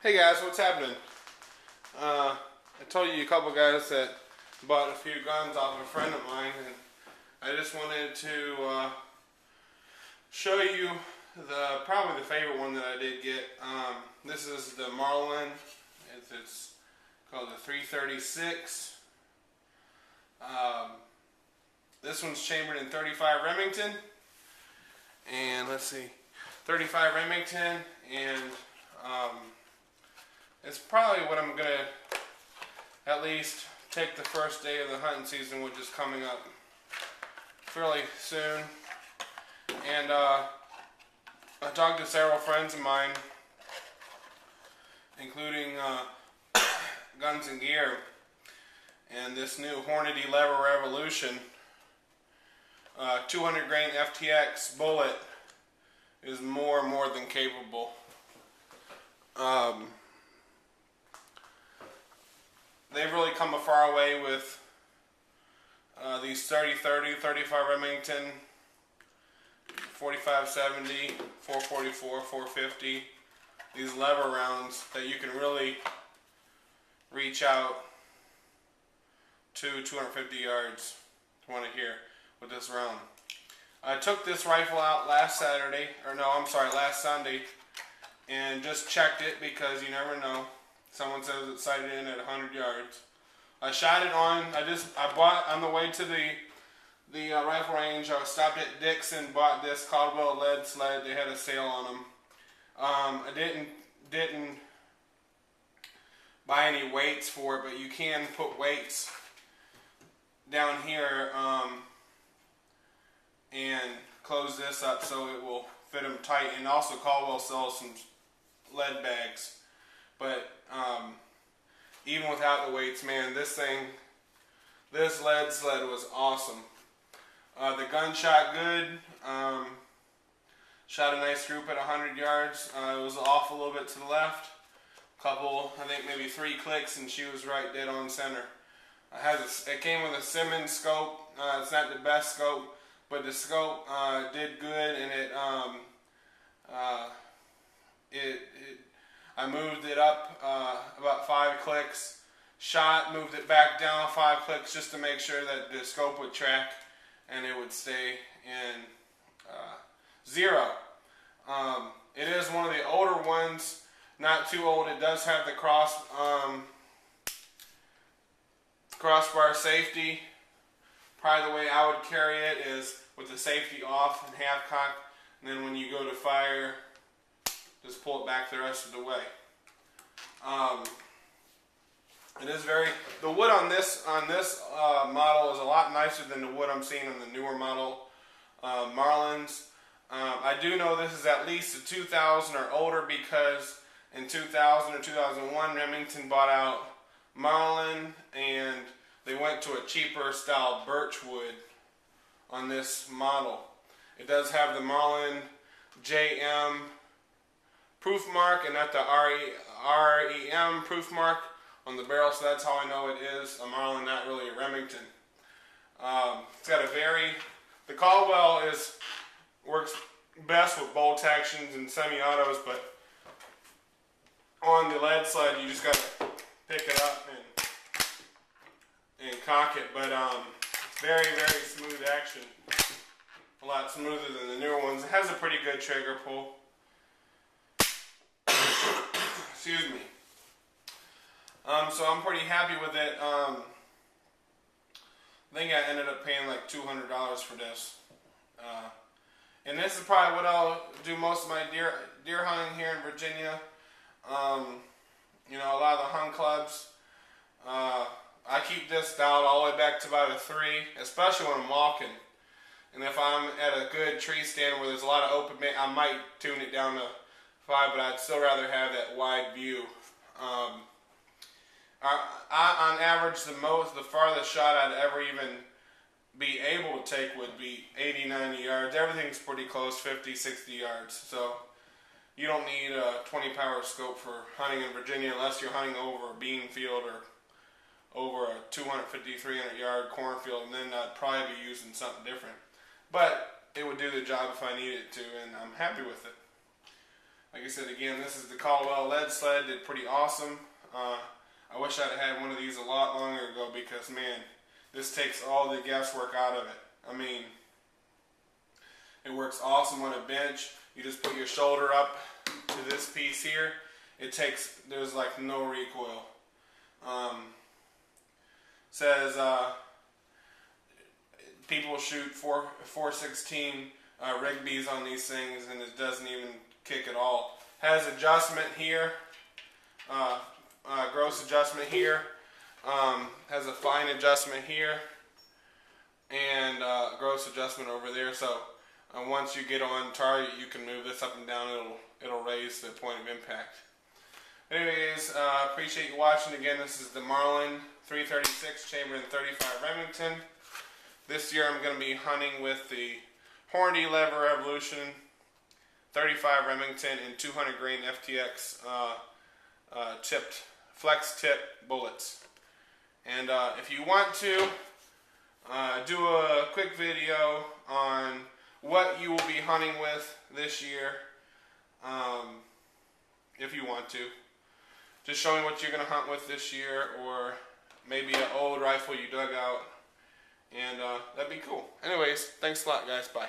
Hey guys, what's happening? I told you a couple guys that bought a few guns off a friend of mine, and I just wanted to show you probably the favorite one that I did get. This is the Marlin. It's called the 336. This one's chambered in 35 Remington, and let's see, 35 Remington, and it's probably what I'm gonna at least take the first day of the hunting season, which is coming up fairly soon. And I talked to several friends of mine, including Guns and Gear, and this new Hornady Lever Revolution 200 grain FTX bullet is more than capable. They've really come a far way with these 30-30, 35 Remington, 45-70, 444, 450, these lever rounds that you can really reach out to 250 yards to want to hear with this round. I took this rifle out last Sunday, and just checked it because you never know. Someone says it's sighted in at 100 yards. I shot it on. I bought on the way to the rifle range. I stopped at Dick's and bought this Caldwell lead sled. They had a sale on them. I didn't buy any weights for it, but you can put weights down here and close this up so it will fit them tight. And also Caldwell sells some lead bags. But even without the weights, man, this lead sled was awesome. The gun shot good. Shot a nice group at 100 yards. It was off a little bit to the left. Couple, I think maybe 3 clicks, and she was right dead on center. It came with a Simmons scope. It's not the best scope, but the scope did good, and I moved it up about 5 clicks, moved it back down 5 clicks just to make sure that the scope would track and it would stay in 0. It is one of the older ones, not too old. It does have the crossbar safety. Probably the way I would carry it is with the safety off and half cocked, and then when you go to fire, just pull it back the rest of the way. It is the wood on this model is a lot nicer than the wood I'm seeing on the newer model Marlins. I do know this is at least a 2000 or older because in 2000 or 2001 Remington bought out Marlin and they went to a cheaper style birch wood on this model. It does have the Marlin JM proof mark and not the REM proof mark on the barrel, so that's how I know it is a Marlin, not really a Remington. It's got the Caldwell works best with bolt actions and semi-autos, but on the lead sled you just got to pick it up and cock it, but very smooth action, a lot smoother than the newer ones. It has a pretty good trigger pull. Excuse me. So I'm pretty happy with it. I think I ended up paying like $200 for this. And this is probably what I'll do most of my deer hunting here in Virginia. You know, a lot of the hunt clubs. I keep this dialed all the way back to about a 3, especially when I'm walking. And if I'm at a good tree stand where there's a lot of open, I might tune it down to 5, but I'd still rather have that wide view. On average, the farthest shot I'd ever even be able to take would be 80, 90 yards. Everything's pretty close, 50, 60 yards. So you don't need a 20 power scope for hunting in Virginia unless you're hunting over a bean field or over a 250, 300 yard cornfield, and then I'd probably be using something different. But it would do the job if I needed it to, and I'm happy with it. Like I said again, this is the Caldwell lead sled. Did pretty awesome. I wish I'd had one of these a lot longer ago because, man, this takes all the guesswork out of it. I mean, it works awesome on a bench. You just put your shoulder up to this piece here. There's like no recoil. Says people shoot 416 Rigby's on these things and it doesn't even kick at all. Has adjustment here, gross adjustment here, has a fine adjustment here, and gross adjustment over there. So once you get on target, you can move this up and down. It'll raise the point of impact. Anyways, appreciate you watching. Again, this is the Marlin 336 Chamber in 35 Remington. This year I'm going to be hunting with the Hornady Lever Evolution 35 Remington and 200 grain FTX tipped flex tip bullets. And if you want to do a quick video on what you will be hunting with this year, if you want to, just show me what you're going to hunt with this year, or maybe an old rifle you dug out, and that'd be cool. Anyways, thanks a lot, guys. Bye.